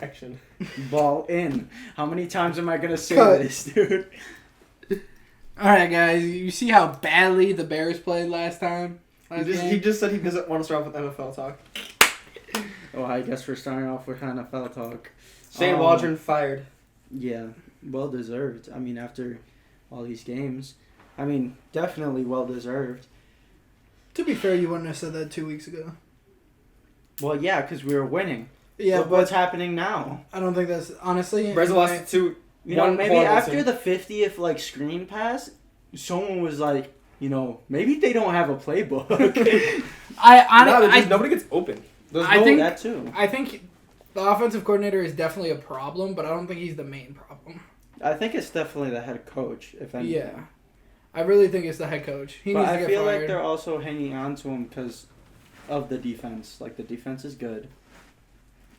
Action. Ball in. How many times am I going to say this, dude? Alright, guys. You see how badly the Bears played last time? He just said he doesn't want to start off with NFL talk. Oh, I guess we're starting off with NFL talk. Shane Waldron fired. Yeah, well deserved. I mean, after all these games. I mean, definitely well deserved. To be fair, you wouldn't have said that 2 weeks ago. Well, yeah, because we were winning. Yeah, Look what's happening now. I don't think that's... Honestly... Bears lost to You know, maybe after the 50th, like, screen pass, someone was like, you know, maybe they don't have a playbook. Nobody gets open. I think that too. I think the offensive coordinator is definitely a problem, but I don't think he's the main problem. I think it's definitely the head coach, if anything. Yeah. I really think it's the head coach. He needs to get fired. I feel like they're also hanging on to him because of the defense. Like, the defense is good.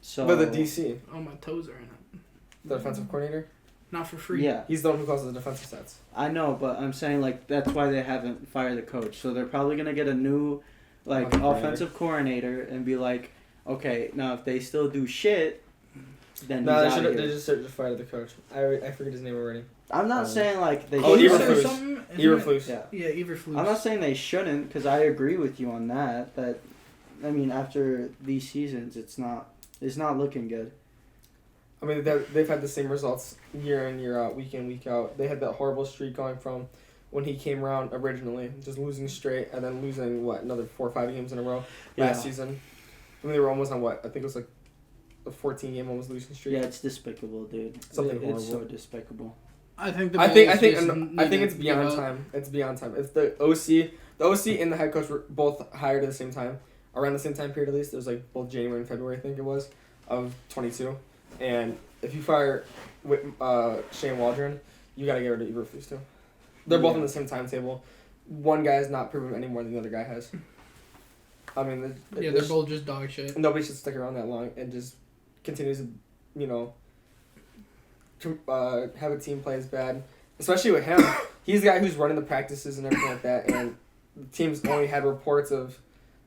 So. But the DC. Oh, my toes are in it. The defensive coordinator? Not for free. Yeah. He's the one who calls the defensive stats. I know, but I'm saying, like, that's why they haven't fired the coach. So they're probably going to get a new, like, offensive coordinator and be like, okay, now if they still do shit, then no, he's out of here. They just fired the coach. I forget his name already. I'm not saying, like, they Eberflus. Eberflus. Yeah, Eberflus. I'm not saying they shouldn't, because I agree with you on that. But, I mean, after these seasons, it's not looking good. I mean, they've had the same results year in, year out, week in, week out. They had that horrible streak going from when he came around originally, just losing straight, and then losing, another 4 or 5 games in a row last season. I mean, they were almost on, I think it was like a 14-game almost losing streak. Yeah, it's despicable, dude. Something horrible. It's so despicable. I think it's beyond time. It's beyond time. It's the OC. The OC and the head coach were both hired at the same time, around the same time period at least. It was like both January and February, I think it was, of 22. And if you fire Shane Waldron, you got to get rid of Eberflus too. They're both on the same timetable. One guy has not proven any more than the other guy has. I mean, they're both just dog shit. Nobody should stick around that long and just continue to, have a team play as bad. Especially with him. He's the guy who's running the practices and everything like that. And the team's only had reports of,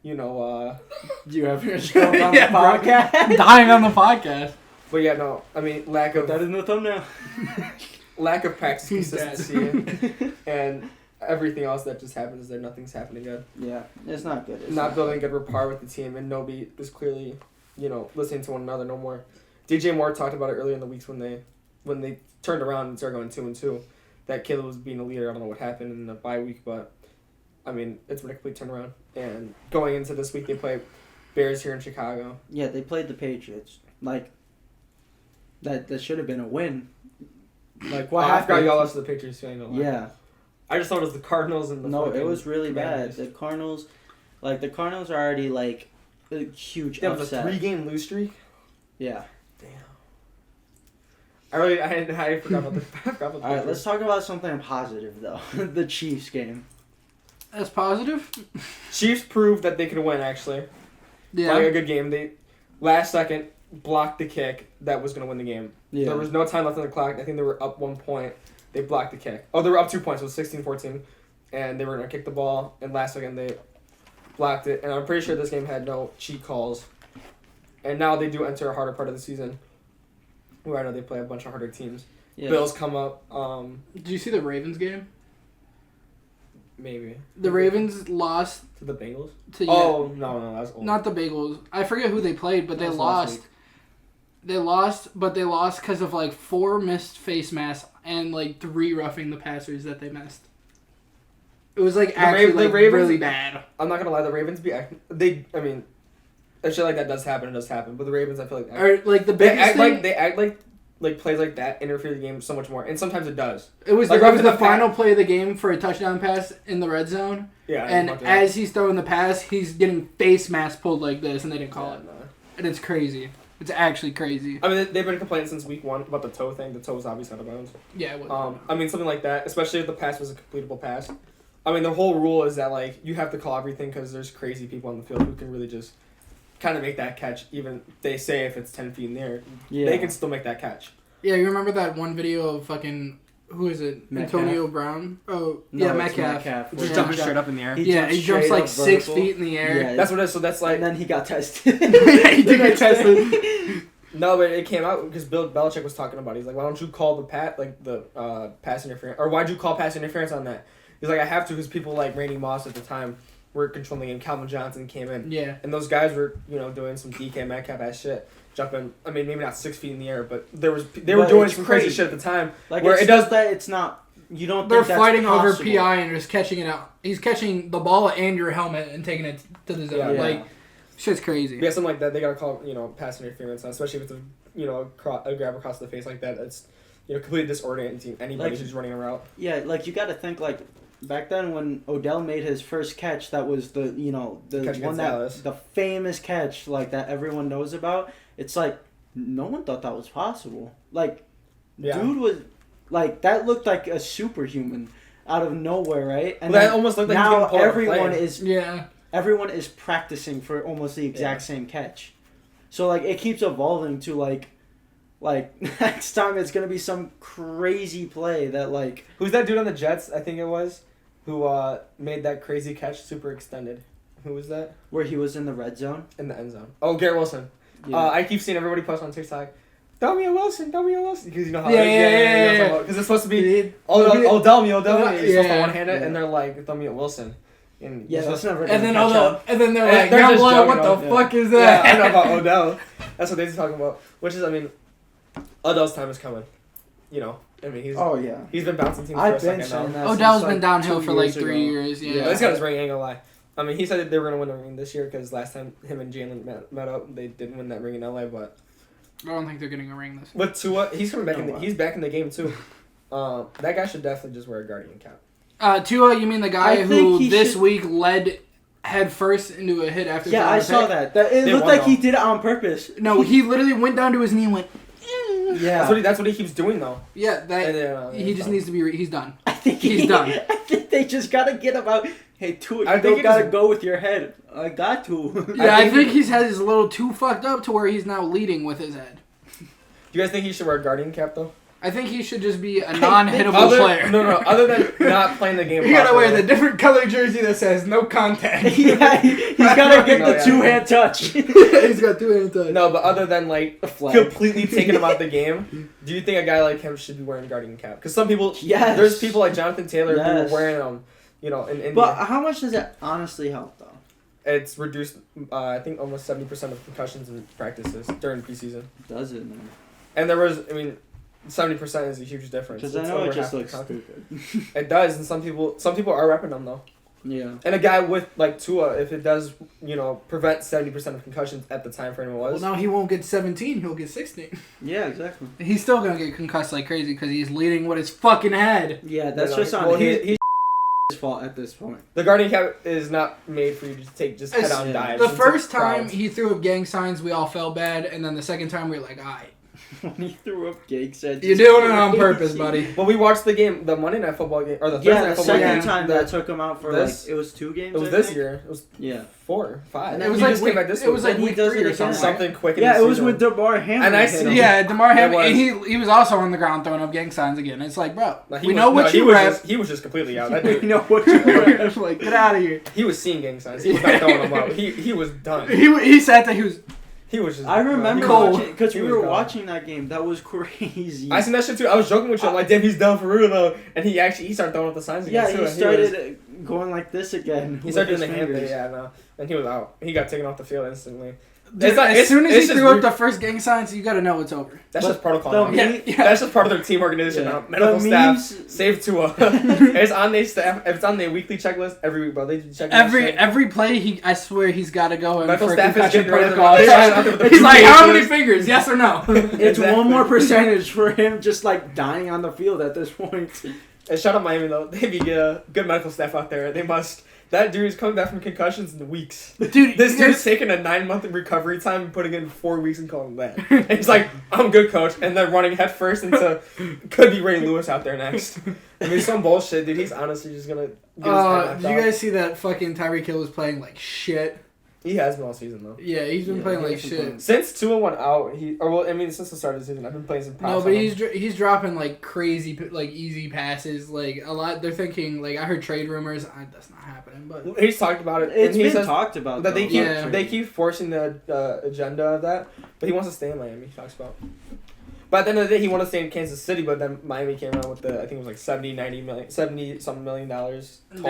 Do you have your stroke on the podcast? Dying on the podcast. But yeah, no. I mean, lack of... That is in the thumbnail. Lack of practice consistency and everything else that just happens there. Nothing's happening good. Yeah, it's not good. It's not building good rapport with the team, and nobody is clearly, listening to one another no more. DJ Moore talked about it earlier in the weeks when they turned around and started going 2-2. That Caleb was being a leader. I don't know what happened in the bye week, but I mean, it's been a complete turnaround. And going into this week, they play Bears here in Chicago. Yeah, they played the Patriots. Like, that should have been a win. Like, what happened? I forgot y'all lost to the Patriots. Yeah. I just thought it was the Cardinals and the No, it was really bad. Commanders. The Cardinals are already, like, a huge upset. They have a 3-game lose streak? Yeah. Damn. I forgot about the All right, let's talk about something positive, though. The Chiefs game. That's positive? Chiefs proved that they could win, actually. Yeah. Playing a good game. They, last second, blocked the kick that was going to win the game. Yeah. There was no time left on the clock. I think they were up 1 point. They blocked the kick. Oh, they were up 2 points. It was 16-14. And they were going to kick the ball. And last second, they blocked it. And I'm pretty sure this game had no cheat calls. And now they do enter a harder part of the season. Where I know they play a bunch of harder teams. Yeah. Bills come up. Did you see the Ravens game? Maybe. The Ravens lost to the Bengals? No, that was old. Not the Bengals. I forget who they played, but they lost. They lost, but they lost because of, 4 missed face masks and, 3 roughing the passers that they missed. It was, actually, Ravens, really bad. I'm not going to lie. The Ravens if shit like that does happen, it does happen. But the Ravens, I feel like... They act like plays like that interfere the game so much more. And sometimes it does. It was the final play of the game for a touchdown pass in the red zone. Yeah. And as he's throwing the pass, he's getting face mask pulled like this, and they didn't call it. No. And it's crazy. It's actually crazy. I mean, they've been complaining since week 1 about the toe thing. The toe was obviously out of bounds. Yeah, it was. Something like that, especially if the pass was a completable pass. I mean, the whole rule is that, you have to call everything because there's crazy people on the field who can really just kind of make that catch. Even they say if it's 10 feet in the air, they can still make that catch. Yeah, you remember that one video of fucking... Who is it? Metcalf? Antonio Brown? Oh, no, yeah, Metcalf. Just jumping straight up in the air. He jumps 6 feet in the air. Yeah, that's what it is. So that's And then he got tested. Yeah, he did get tested. No, but it came out because Bill Belichick was talking about it. He's like, why don't you call the pass interference, or why'd you call pass interference on that? He's like, I have to because people like Randy Moss at the time were controlling the game. Calvin Johnson came in. Yeah. And those guys were, doing some DK Metcalf ass shit. Jumping, I mean, maybe not 6 feet in the air, but they were doing some crazy shit at the time. Like, where it does that, it's not, you don't They're think that's fighting possible. over PI and just catching it out. He's catching the ball and your helmet and taking it to the zone. Yeah. Like, shit's crazy. Yeah, something like that. They gotta call, pass interference, especially if it's a grab across the face like that. It's, completely disorienting anybody who's running a route. Yeah, like, you gotta think, like, back then when Odell made his first catch, that was the one that, the famous catch, like, that everyone knows about. It's like, no one thought that was possible. Like, dude was, like, that looked like a superhuman out of nowhere, right? And that almost looked like now he was everyone is practicing for almost the exact same catch. So, like, it keeps evolving to, like next time it's gonna be some crazy play that, like... Who's that dude on the Jets, I think it was, who made that crazy catch super extended? Who was that? Where he was in the red zone? In the end zone. Oh, Garrett Wilson. Yeah. I keep seeing everybody post on TikTok, Delmio Wilson. Because you know how... Yeah. Because it's supposed to be... Delmio. You're supposed to one-hand it, and they're like, Delmio Wilson. And that's never and then they're like, they're what the fuck is that? Yeah, I know about Odell. That's what they're talking about. Which is, I mean, Odell's time is coming. I mean, he's been bouncing teams for a second now. Odell's been downhill for like 3 years. Yeah, he's got his ring. Ain't gonna lie. I mean, he said that they were gonna win the ring this year because last time him and Jalen met up, they didn't win that ring in LA. But I don't think they're getting a ring this year. With Tua, he's coming back. He's back in the game too. That guy should definitely just wear a Guardian cap. Tua, you mean the guy who this week led head first into a hit after? Yeah, I saw that. It looked like he did it on purpose. No, he literally went down to his knee and went. Yeah, that's what he keeps doing though. Yeah, he just needs to be. He's done. I think he's done. I think they just gotta get him out. Hey, Tua, you don't gotta go with your head. I got to. Yeah, I think he's had his little too fucked up to where he's now leading with his head. Do you guys think he should wear a Guardian cap though? I think he should just be a non-hittable player. No. Other than not playing the game. You gotta wear the different color jersey that says no contact. Yeah, he's gotta get the two-hand touch. He's got two-hand touch. No, but other than like completely taking him out the game, do you think a guy like him should be wearing a Guardian cap? Because some people, there's people like Jonathan Taylor who are wearing them. In India. But how much does it honestly help though? It's reduced, I think, almost 70% of concussions in practices during preseason. Does it, man? And there was, 70% is a huge difference. Because I know it just looks stupid. It does, and some people are repping them though. Yeah. And a guy with like Tua, if it does, prevent 70% of concussions at the time frame it was. Well, now he won't get 17; he'll get 16. Yeah, exactly. He's still gonna get concussed like crazy because he's leading with his fucking head. Yeah, that's just on his fault at this point. The Guardian cap is not made for you to take just head-on dives. The first time he threw up gang signs, we all felt bad, and then the second time we were like, alright. When he threw up gang signs. You're doing it on purpose, buddy. Well, we watched the game, the Monday Night Football game, or the Thursday Night Football game. Yeah, the second time that took him out for it was 2 games. It was this year. It was 4, 5. And it was like week 3 or something quick. Yeah, it was with DeMar Hamlin. And I see. Yeah, DeMar Hamlin. He was also on the ground throwing up gang signs again. It's like, bro, we know what you rep. He was just completely out. We know what you rep. Like, get out of here. He was seeing gang signs. He was not throwing them out. He was done. He sat there. He was just... I remember watching... Because we were watching that game. That was crazy. I seen that shit too. I was joking with you. I'm like, damn, he's down for real though. And he started throwing up the signs again too. Yeah, he started going like this again. He started doing the hand thing, and he was out. He got taken off the field instantly. As soon as he threw up the first gang signs, you gotta know it's over. That's just protocol. That's just part of their team organization now. Medical staff, save Tua. It's on their staff. It's on their weekly checklist every week, bro. They check every play. I swear he's got to go in medical for staff concussion is protocol. He's like, how many fingers? Yes or no? It's one more percentage for him just like dying on the field at this point. And shout out Miami though. They be good medical staff out there. They must. That dude is coming back from concussions in weeks. Dude, this dude's taking a 9-month recovery time and putting in 4 weeks and calling that. And he's like, I'm good, coach. And then running headfirst into could be Ray Lewis out there next. I mean, some bullshit, dude. He's honestly just gonna. Did you guys see that fucking Tyreek Hill was playing like shit? He has been all season though. Yeah, he's been playing like shit. Since 2-1 out, since the start of the season, I've been playing some pops. No, but he's dropping like crazy, like easy passes. Like a lot, they're thinking like I heard trade rumors. That's not happening, but he's talked about it. It's been talked about. That they keep forcing the agenda of that, but he wants to stay in Miami. He talks about. But at the end of the day, he wanted to stay in Kansas City, but then Miami came around with I think it was like $70-something million total.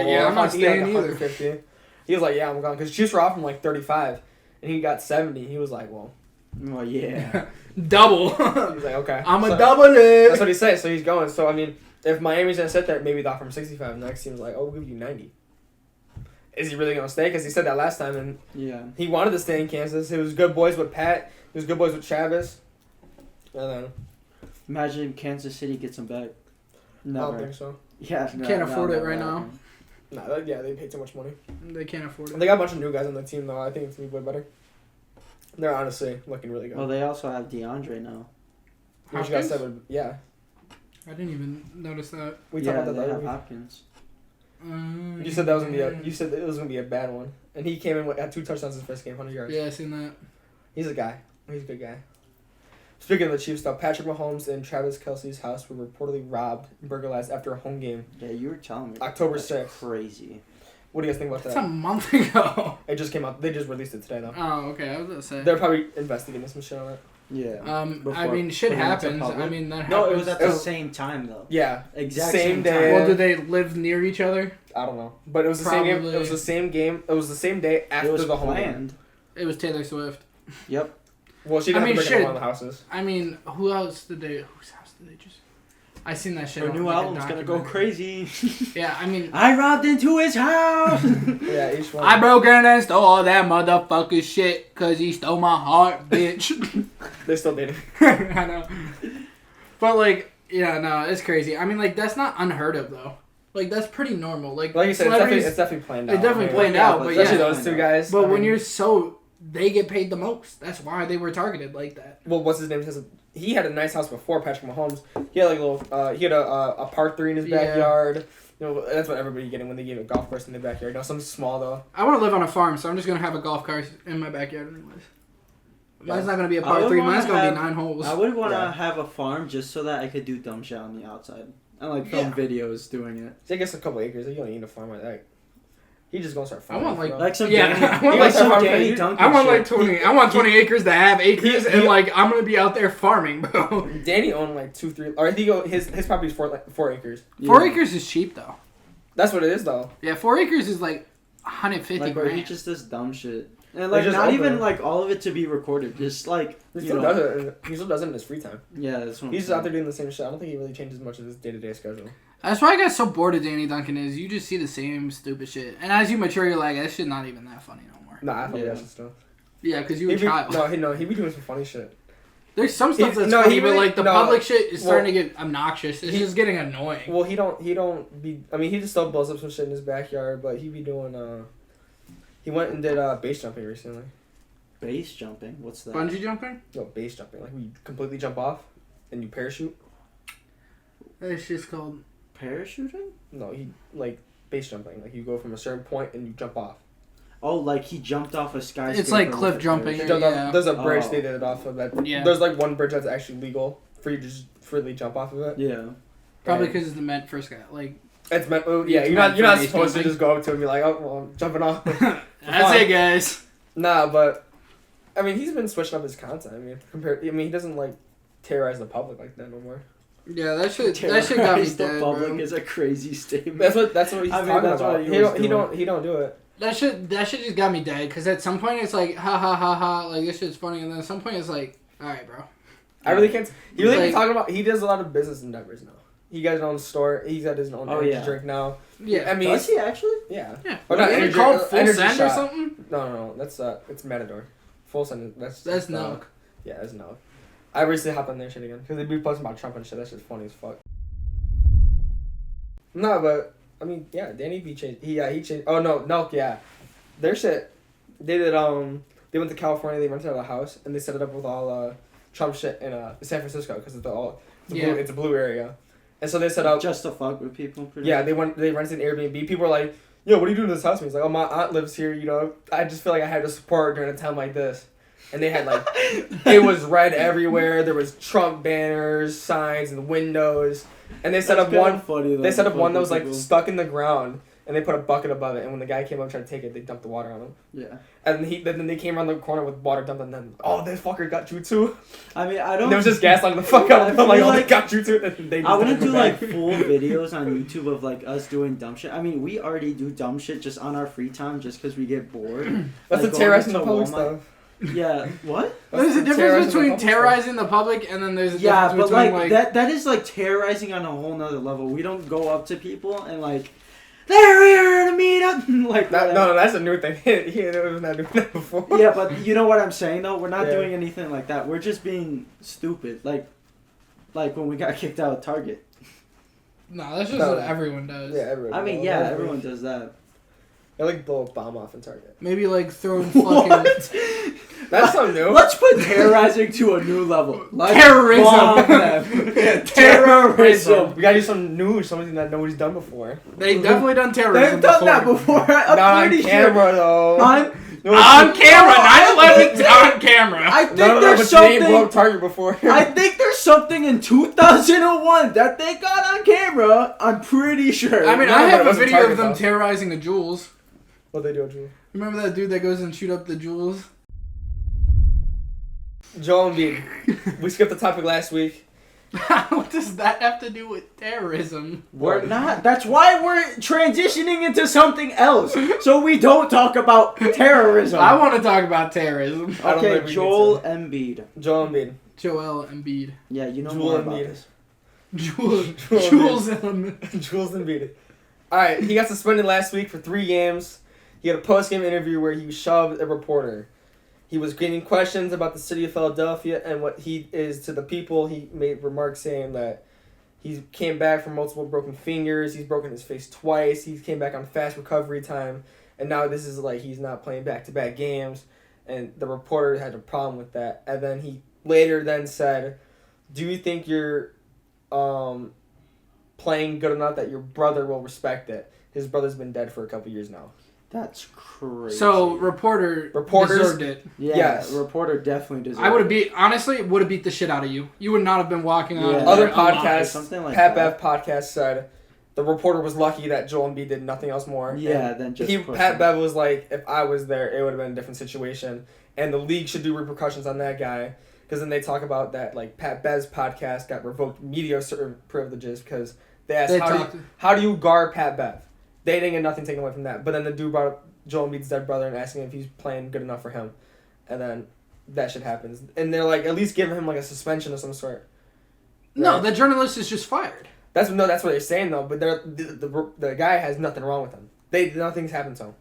Yeah, I'm not staying like 150. Either. He was like, yeah, I'm gone. Because Chiefs were offering like 35, and he got 70. He was like, well, yeah. Double. He's like, okay. I'm a double it. That's what he said, so he's going. So, I mean, if Miami's going to sit there, maybe they offer him 65, and the next team's like, oh, we'll give you 90. Is he really going to stay? Because he said that last time, and he wanted to stay in Kansas. He was good boys with Pat. He was good boys with Travis. And then... Imagine if Kansas City gets him back. Never. I don't think so. Yeah, can't afford it right now. No, they pay too much money. They can't afford it. They got a bunch of new guys on the team, though. I think it's going to be way better. They're honestly looking really good. Well, they also have DeAndre now. Which got 7, yeah. I didn't even notice that. We talked about that they the have other week. Hopkins. You said that was gonna be a bad one, and he came in with had 2 touchdowns his first game, 100 yards. Yeah, I seen that. He's a guy. He's a good guy. Speaking of the Chiefs, though, Patrick Mahomes and Travis Kelce's house were reportedly robbed and burglarized after a home game. Yeah, you were telling me. October That's 6th. Crazy. What do you guys think about That's that? a month ago. It just came out. They just released it today, though. Oh, okay. I was gonna say. They're probably investigating some shit on it. Yeah. I mean, shit happens. I mean, that happens. No, it was at the same time, though. Yeah. Exact same day. day. Well, do they live near each other? I don't know. But it was the same game. It was the same game. It was the same day after the home game. It was Taylor Swift. Yep. Well, she didn't have to break up one of the houses. I mean, whose house did they just... I seen that shit. Her new album's gonna go crazy. Yeah, I mean... I robbed into his house! Yeah, each one. I broke in and stole all that motherfucking shit because he stole my heart, bitch. They're still dating. I know. But, like, yeah, no, it's crazy. I mean, like, that's not unheard of, though. Like, that's pretty normal. Like you said, it's definitely planned out. It's definitely planned out, but especially those 2 guys. But when you're they get paid the most. That's why they were targeted like that. Well, what's his name? He had a nice house before Patrick Mahomes. He had like a little. He had a par 3 in his backyard. You know, that's what everybody getting when they get a golf course in their backyard. Now something small though. I want to live on a farm, so I'm just gonna have a golf course in my backyard anyways. Mine's not gonna be a par 3. Mine's gonna be 9 holes. I would want to have a farm just so that I could do dumb shit on the outside. And like film videos doing it. I guess a couple acres. You don't need a farm like that. He just gonna start farming. I want like some I want 20. I want 20 acres to have acres, and like I'm gonna be out there farming, bro. Danny owned like 2, 3, or I think his property's 4 acres. 4 acres is cheap though. That's what it is though. Yeah, 4 acres is like 150 like, grand. He just does dumb shit. And like not even like all of it to be recorded, just like he still does it. He still does it in his free time. Yeah, that's what he's just out there doing the same shit. I don't think he really changes much of his day-to-day schedule. That's why I got so bored of Danny Duncan is you just see the same stupid shit. And as you mature, you're like, that shit not even that funny no more. Nah, I thought that shit stuff. Yeah, because you were a child. He be doing some funny shit. There's some stuff that's funny, but like the public shit is starting to get obnoxious. It's just getting annoying. Well, he don't be... I mean, he just still blows up some shit in his backyard, but he be doing... He went and did base jumping recently. Base jumping? What's that? Bungee jumping? No, base jumping. Like, you completely jump off and you parachute. It's just called... Parachuting? No, he like base jumping. Like you go from a certain point and you jump off. Oh, like he jumped off a skyscraper. It's like cliff jumping. There's a bridge they did it off of that. Yeah. There's like one bridge that's actually legal for you to just freely jump off of it. Yeah. Probably because it's meant for sky. Like it's meant. Oh, yeah, you're not supposed to just go up to it and be like, oh, well, I'm jumping off. That's it, guys. Nah, but I mean, he's been switching up his content. I mean, he doesn't like terrorize the public like that no more. Yeah, that shit got me dead, public bro. is a crazy statement. That's what he's talking about. He don't do it. That shit just got me dead. Cause at some point it's like ha ha ha ha, like this shit's funny, and then at some point it's like, all right, bro. I really can't. He really been talking about. He does a lot of business endeavors now. He got his own store. He's got his own energy drink now. Yeah, I mean, does he actually? Yeah. Or not energy called Full Send or something? No. That's it's Matador. Full Send. That's milk. Yeah, that's milk. I recently hopped on their shit again because they be posting about Trump and shit. That shit's funny as fuck. No, but I mean, yeah, Danny B changed. He changed. Oh no, Nelk, yeah, their shit. They did. They went to California. They rented out a house and they set it up with all Trump shit in San Francisco because it's a blue area, and so they set up just to fuck with people. Yeah, they rented an Airbnb. People were like, yo, what are you doing in this house? And he's like, oh, my aunt lives here, you know. I just feel like I had to support her during a time like this. And they had, like, it was red everywhere. There was Trump banners, signs, and windows. And they set up one that was, like, stuck in the ground. And they put a bucket above it. And when the guy came up trying to take it, they dumped the water on him. Yeah. And then they came around the corner with water dumped on them. Oh, this fucker got jutsu. I mean, I don't... And there was just gaslighting the fuck out of them. Like, oh, they got jutsu. And they just I want to do, like, full videos on YouTube of, like, us doing dumb shit. I mean, we already do dumb shit just on our free time just because we get bored. That's like, the terrorizing the public stuff. Yeah, what? There's a difference between terrorizing the public and then there's a difference between, like... That is, like, terrorizing on a whole nother level. We don't go up to people and, like... They're here to meet up. Like that, no, that's a new thing. He was not doing that before. Yeah, but you know what I'm saying though. We're not doing anything like that. We're just being stupid. Like when we got kicked out of Target. No, that's just what everyone does. Yeah, everyone. I mean, everyone does that. They like blow a bomb off in Target. Maybe like throwing fucking. That's something new. Let's put terrorizing to a new level. Terrorism. Terrorism. We gotta do something new, something that nobody's done before. They've definitely done terrorism. They've done that before. I'm pretty camera though. On camera. 9/11's on camera. I think there's something. They broke Target before. I think there's something in 2001 that they got on camera. I'm pretty sure. I mean, I have a video of them terrorizing the Jules. What they do at Jules? Remember that dude that goes and shoot up the Jules? Joel Embiid. We skipped the topic last week. What does that have to do with terrorism? We're not. That's why we're transitioning into something else. So we don't talk about terrorism. I want to talk about terrorism. Okay, Joel Embiid. Joel Embiid. Joel Embiid. Yeah, you know Joel more about Embiid. this. Jules Embiid. Alright, he got suspended last week for 3 games. He had a post-game interview where he shoved a reporter. He was getting questions about the city of Philadelphia and what he is to the people. He made remarks saying that he came back from multiple broken fingers. He's broken his face twice. He came back on fast recovery time. And now this is like he's not playing back-to-back games. And the reporter had a problem with that. And then he later then said, do you think you're playing good enough that your brother will respect it? His brother's been dead for a couple years now. That's crazy. So reporters deserved it. Yeah, yes. Reporter definitely deserved it. I would have beat the shit out of you. You would not have been walking on. Other podcasts, something like Pat Bev podcast said the reporter was lucky that Joel Embiid did nothing else more. Yeah, then just Pat Bev was like, if I was there, it would have been a different situation, and the league should do repercussions on that guy. Because then they talk about that, like Pat Bev's podcast got revoked media privileges because they asked how do you guard Pat Bev? They didn't get nothing taken away from that. But then the dude brought up Joel Embiid's dead brother and asking him if he's playing good enough for him. And then that shit happens. And they're like, at least give him like a suspension of some sort. Right? No, the journalist is just fired. That's what they're saying though. But the guy has nothing wrong with him. Nothing's happened to him.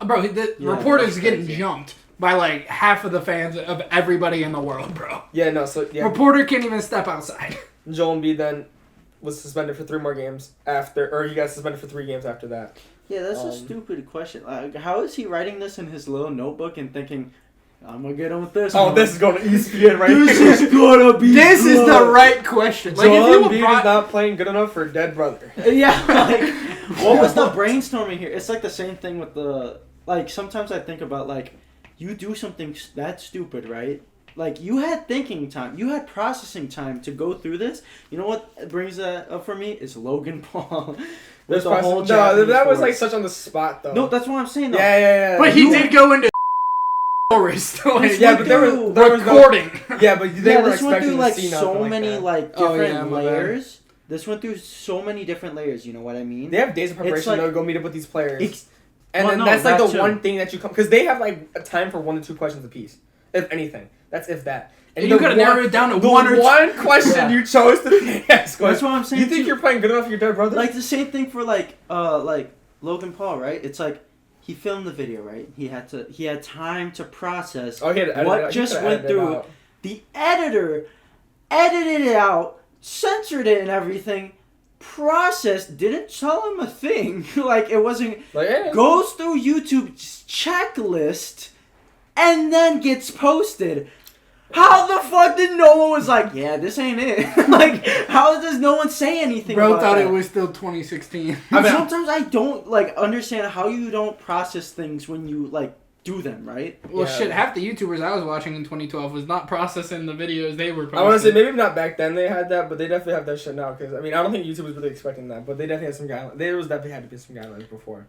Bro, the reporter's getting jumped by like half of the fans of everybody in the world, bro. Yeah, no, so yeah. Reporter can't even step outside. Joel Embiid then was suspended for 3 more games he got suspended for 3 games after that. Yeah, that's a stupid question. Like, how is he writing this in his little notebook and thinking, I'm gonna get on with this? Oh, this is going to ESPN right This is gonna be This is the right question. Like, Joel Embiid is not playing good enough for a dead brother. Yeah, like, what was the brainstorming here? It's like the same thing with the, like, sometimes I think about, like, you do something that stupid, right? Like, you had thinking time. You had processing time to go through this. You know what brings that up for me? Is Logan Paul. That was, like, such on the spot, though. No, that's what I'm saying, though. Yeah. But he did go into forest. Yeah, but there was recording. Yeah, but they were this went through, like, so many, like, different layers. This went through so many different layers, you know what I mean? They have days of preparation to go meet up with these players. That's, like, the one thing that you come... Because they have, like, a time for 1 to 2 questions apiece. If anything. That's if that. And you could have narrowed it down to one question you chose to ask. That's what I'm saying. You think you're playing good enough for your dead brother? Like the same thing for like Logan Paul, right? It's like he filmed the video, right? He had time to process what just went through. The editor edited it out, censored it and everything. Processed, didn't tell him a thing. Like it wasn't. Goes through YouTube's checklist, and then gets posted. How the fuck did no one was like, yeah, this ain't it? Like, how does no one say anything Bro about thought that? it was still 2016. I mean, sometimes I don't, like, understand how you don't process things when you, like, do them, right? Well, shit, half the YouTubers I was watching in 2012 was not processing the videos they were posting. I want to say, maybe not back then they had that, but they definitely have that shit now, because, I mean, I don't think YouTube was really expecting that, but they definitely had some guidelines. There was definitely had to be some guidelines before.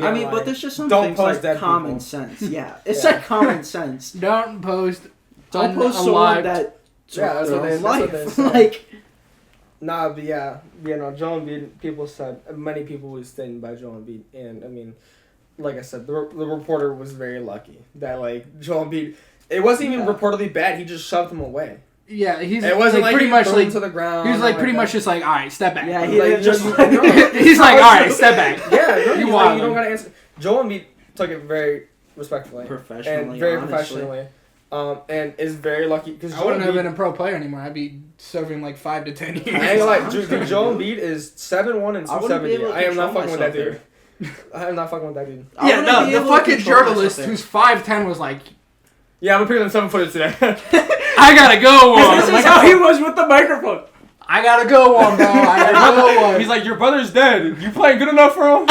I mean, but there's just some things like common sense. Yeah, it's like common sense. Don't post someone that that's what they say. Like, nah, but yeah, Joel Embiid, many people were standing by Joel Embiid, and I mean, like I said, the reporter was very lucky that, like, Joel Embiid, it wasn't even reportedly bad, he just shoved him away. Yeah, it wasn't like pretty much like to the ground. He was like pretty much just like, all right, step back. Yeah, he's like, all right, step back. Yeah, you don't gotta answer. Joel Embiid took it very respectfully, professionally. And is very lucky because I wouldn't have been a pro player anymore. I'd be serving like 5 to 10 years. I ain't gonna lie, Joel Embiid is 7'1" and 270. I am not fucking with that dude. I am not fucking with that dude. Yeah, no, the fucking journalist who's 5'10" was like, yeah, I'm appearing on 7 footage today. I gotta go on. This is how he was with the microphone. I gotta go on, bro. I gotta go on. He's like, your brother's dead. You playing good enough for him?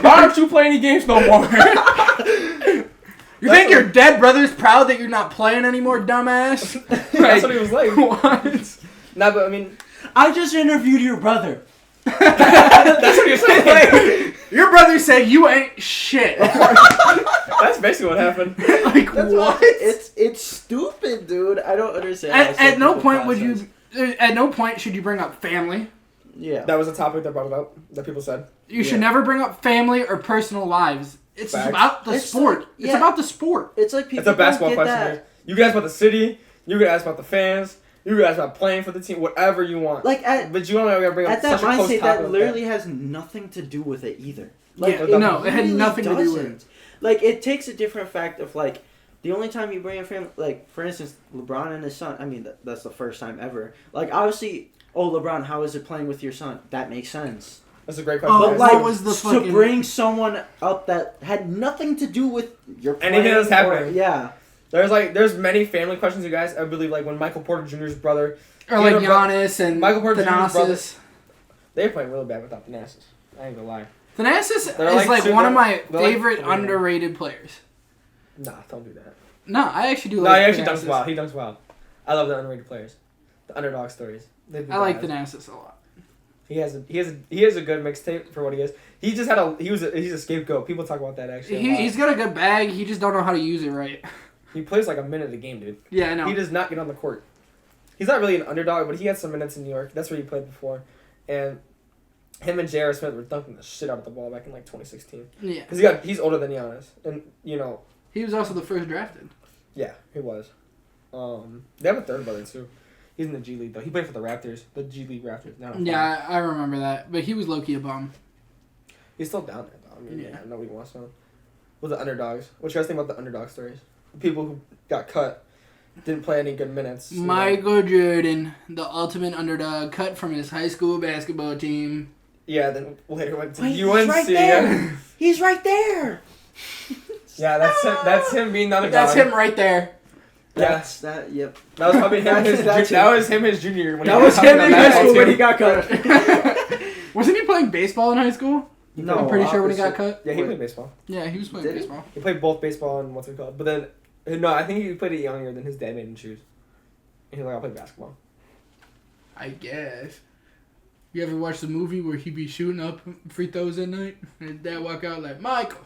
Why don't you play any games no more? You think your dead brother's proud that you're not playing anymore, dumbass? That's what he was like. What? Nah, but I mean, I just interviewed your brother. That's what you're saying. Your brother said you ain't shit. That's basically what happened. Like, what? It's stupid, dude. I don't understand. At no point would you. At no point should you bring up family. Yeah. That was a topic that brought it up. That people said. You should never bring up family or personal lives. It's about the sport. Like, it's about the sport. It's like people. It's a basketball question. Here. You can ask about the city. You can ask about the fans. You can ask about playing for the team. Whatever you want. Like but you don't ever bring up at that such a close mindset topic. That literally has nothing to do with it either. Like, yeah, no, it had nothing to do with it. Like, it takes a different fact of, like, the only time you bring a family, like, for instance, LeBron and his son, I mean, that's the first time ever. Like, obviously, LeBron, how is it playing with your son? That makes sense. That's a great question. But, like, to bring someone up that had nothing to do with your anything that's happening. Yeah. There's many family questions, you guys. I believe, like, when Michael Porter Jr.'s brother... Or, like, Giannis and Michael Porter Jr.'s brother... They're playing really bad without Thanasis. I ain't gonna lie. Thanasis is like one of my favorite underrated players. Nah, don't do that. No, I actually do like. No, he actually dunks well. He dunks well. I love the underrated players, the underdog stories. I like Thanasis a lot. He has a good mixtape for what he is. He just had he's a scapegoat. People talk about that actually. He's got a good bag. He just don't know how to use it right. He plays like a minute a game, dude. Yeah, I know. He does not get on the court. He's not really an underdog, but he had some minutes in New York. That's where he played before, and. Him and J.R. Smith were dunking the shit out of the ball back in like 2016. Yeah. Because he's older than Giannis. And, he was also the first drafted. Yeah, he was. They have a third brother, too. He's in the G League, though. He played for the Raptors. The G League Raptors. Yeah, I remember that. But he was low-key a bum. He's still down there, though. I mean, nobody wants him. Well, the underdogs. What you guys think about the underdog stories? The people who got cut, didn't play any good minutes. Michael Jordan, the ultimate underdog, cut from his high school basketball team. Yeah, then later went to UNC. He's right there. He's right there. Yeah, that's him being the underdog. That's him right there. Yep. That was probably him. That was him his junior year. That was him in high school when he got cut. Wasn't he playing baseball in high school? No, I'm pretty sure when he got cut. Yeah, he played baseball. Yeah, he was playing baseball. He played both baseball and what's it called? But then, no, I think he played it younger than his dad made him choose. He's like, I'll play basketball. I guess. You ever watch the movie where he be shooting up free throws at night? And his dad walk out like, Michael.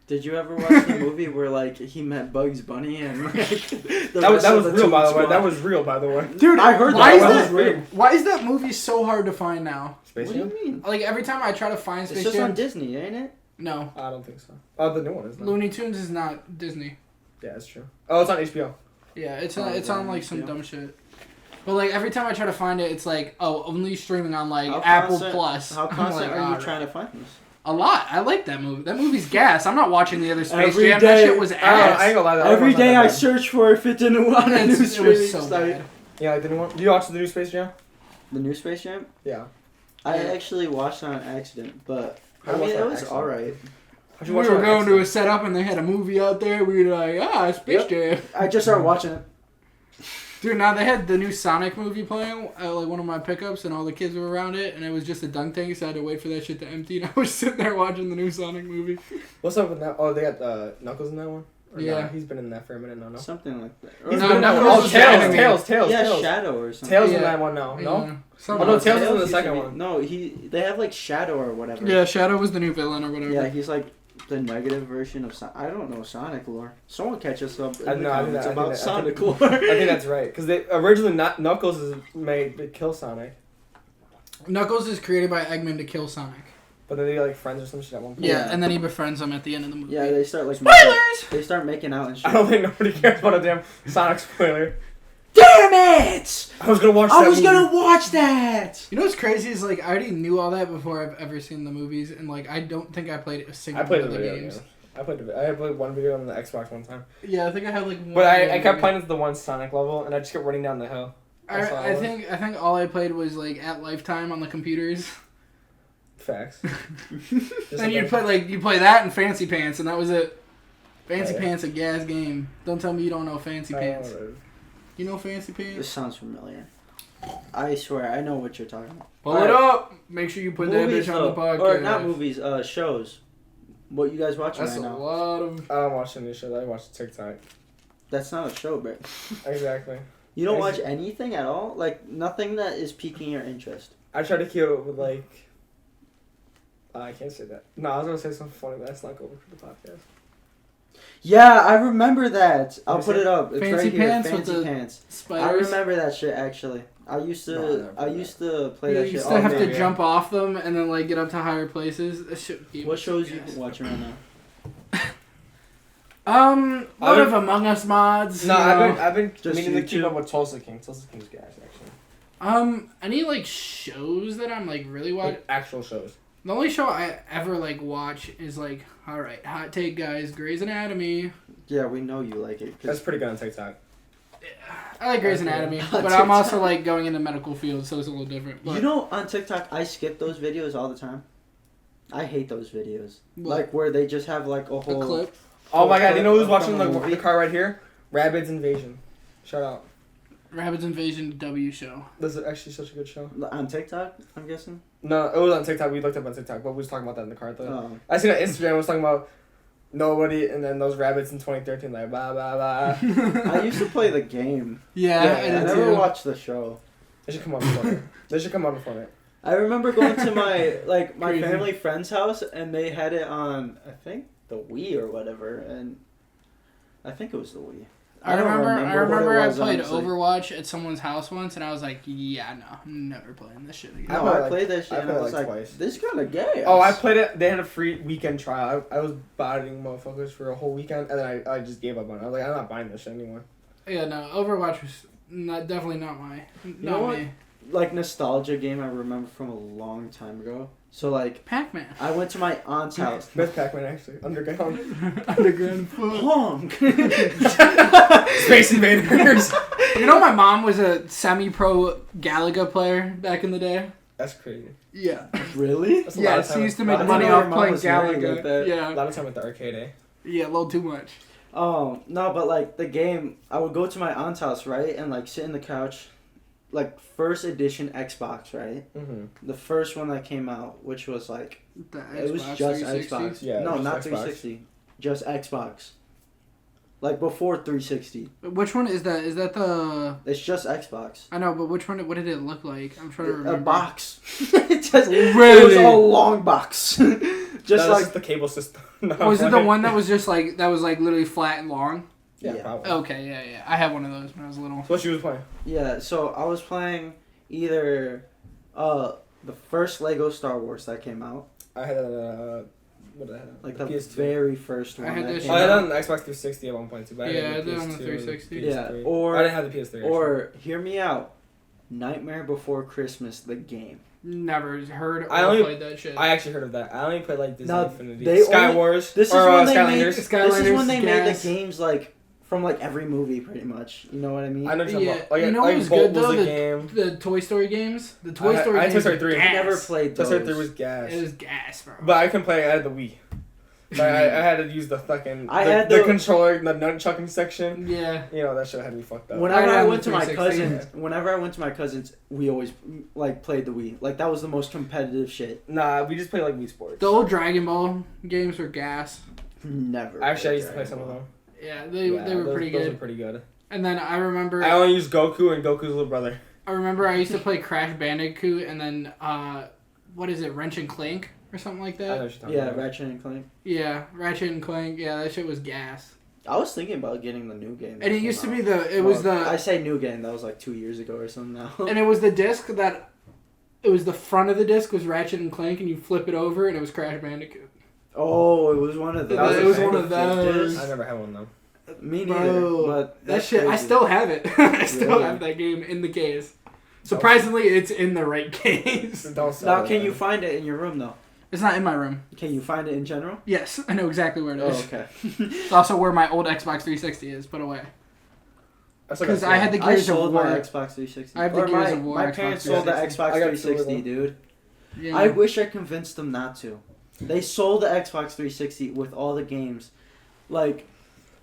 Did you ever watch the movie where, like, he met Bugs Bunny and, like, that was real, by the way. That was real, by the way. Dude, I heard why is that movie so hard to find now? Space Jam? What do you mean? Like, every time I try to find Space Jam... It's just on Disney, ain't it? No. I don't think so. Oh, the new one is not. Looney Tunes is not Disney. Yeah, that's true. Oh, it's on HBO. Yeah, it's on, like, some dumb shit. But, like, every time I try to find it, it's like, oh, only streaming on, like, Apple Plus. How constant are you trying to find this? A lot. I like that movie. That movie's gas. I'm not watching the other Space Jam. That shit was ass. I ain't gonna lie. Every day I search for if it didn't want a new streaming site. Bad. Yeah, I didn't want. Do you watch the new Space Jam? The new Space Jam? Yeah. I actually watched it on accident, but I mean, it was alright. We were going to a setup and they had a movie out there. We were like, Space Jam. I just started watching it. Dude, now they had the new Sonic movie playing at like one of my pickups, and all the kids were around it, and it was just a dunk tank, so I had to wait for that shit to empty, and I was sitting there watching the new Sonic movie. What's up with that? Oh, they got Knuckles in that one? Or yeah. no? He's been in that for a minute now, no? Something like that. He's been in that one. Oh, Tails. Yeah, Tails. Shadow or something. Tails in that one now, no? Yeah. Oh, no, Tails is in the second one. No, they have like Shadow or whatever. Yeah, Shadow was the new villain or whatever. Yeah, he's like the negative version of Sonic. I don't know Sonic lore. Someone catch us up. I think about Sonic lore. I think that's right. Because they originally Knuckles is made to kill Sonic. Knuckles is created by Eggman to kill Sonic. But then they like friends or some shit at one point. Yeah, and then he befriends him at the end of the movie. Yeah, they start like spoilers. They start making out and shit. I don't think nobody cares about a damn Sonic spoiler. Damn it! I was gonna watch that. You know what's crazy is like I already knew all that before I've ever seen the movies, and like I don't think I played a single one of the games. Yeah. I played one video on the Xbox one time. Yeah, I think I had like one. But I kept playing to the one Sonic level, and I just kept running down the hill. I think all I played was like at Lifetime on the computers. Facts. And you play that and Fancy Pants, and that was it. Fancy Pants, a gas game. Don't tell me you don't know Fancy Pants. You know Fancy Pants? This sounds familiar. I swear, I know what you're talking about. Pull it up. Make sure you put movies, that bitch on the podcast. Or not movies, shows. What you guys watching right now? That's a lot of... I don't watch any shows. I watch TikTok. That's not a show, bro. Exactly. You don't watch anything at all? Like, nothing that is piquing your interest? I try to keep it with, like... I can't say that. No, I was going to say something funny, but that's not good for the podcast. Yeah, I remember that. I'll put it up. It's Fancy right here. Pants Fancy with the Pants. Spiders. I remember that shit, actually. I used to play that shit. You used to have to jump off them and then like get up to higher places. That shit. What shows you watching right now? A lot of Among Us mods. No, I've been just meaning to keep up with Tulsa King. Tulsa King's gas, actually. Any like shows that I'm like really watching? Like, actual shows. The only show I ever like watch is like, all right, hot take, guys, Grey's Anatomy. Yeah, we know you like it. That's pretty good on TikTok. I like Grey's Anatomy, but I'm also like going in the medical field, so it's a little different. But... You know, on TikTok, I skip those videos all the time. I hate those videos. What? Like where they just have like a whole clip. Oh my god! You know who's watching the car right here? Rabbids Invasion. Shout out. Rabbids Invasion W show. This is actually such a good show. On TikTok, I'm guessing. No, it was on TikTok. We looked up on TikTok, but we was talking about that in the car though. Oh. I seen on Instagram. Was talking about nobody, and then those rabbits in 2013, like blah blah blah. I used to play the game. Yeah, I never watched the show. They should come on before it. They should come on before it. I remember going to my family friend's house, and they had it on, I think, the Wii or whatever, and I think it was the Wii. I remember I played Overwatch at someone's house once, and I was like, yeah, no, I'm never playing this shit again. No, I played that shit, and I was like, twice. This is kind of gay. Oh, I played it. They had a free weekend trial. I was botting motherfuckers for a whole weekend, and then I just gave up on it. I was like, I'm not buying this shit anymore. Yeah, no, Overwatch was definitely not my... You know what? Like, nostalgia game I remember from a long time ago. So, like... Pac-Man. I went to my aunt's house. With Pac-Man, actually. Underground. Underground. Honk! Space Invaders. You know my mom was a semi-pro Galaga player back in the day? That's crazy. Yeah. Really? Yeah, she used to make money off playing Galaga. Like yeah. A lot of time at the arcade, eh? Yeah, a little too much. Oh, no, but, like, the game... I would go to my aunt's house, right? And, like, sit in the couch... Like, first edition Xbox, right? Mm-hmm. The first one that came out, which was, like... it was just Xbox. Yeah, no, not Xbox. 360. Just Xbox. Like, before 360. Which one is that? Is that the... It's just Xbox. I know, but which one... What did it look like? I'm trying to remember. A box. It just... Really? It was a long box. Just like... the cable system. Was it the one that was just, like... That was, like, literally flat and long? Yeah, probably. Okay, yeah. I had one of those when I was little. So what she was playing? Yeah, so I was playing either the first Lego Star Wars that came out. I had what did I have? Like the PS2. very first one. I had this came I had it out. on the Xbox 360 at one point too, but I Yeah, had the I did on the PS2 360. and Yeah, PS3. or I didn't have the PS3. Actually. Or hear me out, Nightmare Before Christmas, the game. Never heard or played that shit. I actually heard of that. I only played like Disney Now, Infinity, Sky Wars. This is when they Skylanders. made. This is when they made Gas. the games like from like every movie, pretty much. You know what I mean? I know what you're talking about. Like, you know like what was Bolt good though? was a game. The Toy Story games. The Toy Story I had games. Toy Story 3. I never played Toy those. Story 3 was gas. It was gas, bro. But I can play. I had the Wii. I had to use the fucking the controller, the nunchucking section. Yeah. You know, that shit had me fucked up. Whenever I went to my cousins, we always like played the Wii. Like that was the most competitive shit. Nah, we just played like Wii Sports. The old Dragon Ball games were gas. Never. Actually, I used to play some of them. Yeah, they were pretty good. Those were pretty good. And then I remember I only used Goku and Goku's little brother. I remember I used to play Crash Bandicoot and then what is it, Wrench and Clank or something like that? Yeah, Ratchet and Clank. Yeah, Ratchet and Clank. Yeah, that shit was gas. I was thinking about getting the new game. And it used to be I say new game. That was like 2 years ago or something now. And it was the disc that. It was the front of the disc was Ratchet and Clank, and you flip it over, and it was Crash Bandicoot. Oh, it was one of those. It was one of those. I never had one though. Me neither. Bro, but that shit, crazy. I still have it. I still have that game in the case. Surprisingly, it's in the right case. Now, can you find it in your room though? It's not in my room. Can you find it in general? Yes, I know exactly where it is. Oh, okay. It's also where my old Xbox 360 is put away. Because I had the Gears of War. My Xbox 360. I have the Gears of War. My parents sold the Xbox 360, dude. Yeah. I wish I convinced them not to. They sold the Xbox 360 with all the games, like.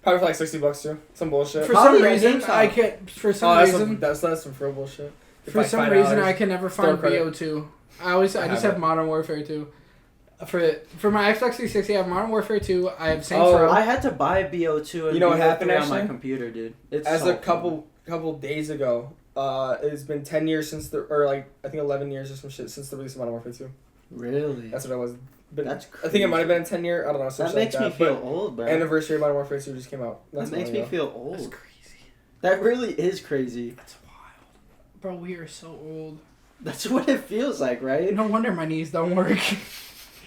Probably for like $60 too. Some bullshit. For some reason, I can't. For some reason, that's some real bullshit. For some reason, I can never find BO2. I just have Modern Warfare 2. For my Xbox 360, I have Modern Warfare 2. I have Saints Row. I had to buy BO2 and you know what happened on my computer, dude. As a couple days ago, it's been 10 years since I think 11 years or some shit since the release of Modern Warfare 2. Really? That's what it was. But that's crazy. I think it might have been a 10-year. I don't know. That makes me feel old, bro. Anniversary of Modern Warfare 2 just came out. That makes me feel old. That's crazy. That really is crazy. That's wild. Bro, we are so old. That's what it feels like, right? No wonder my knees don't work.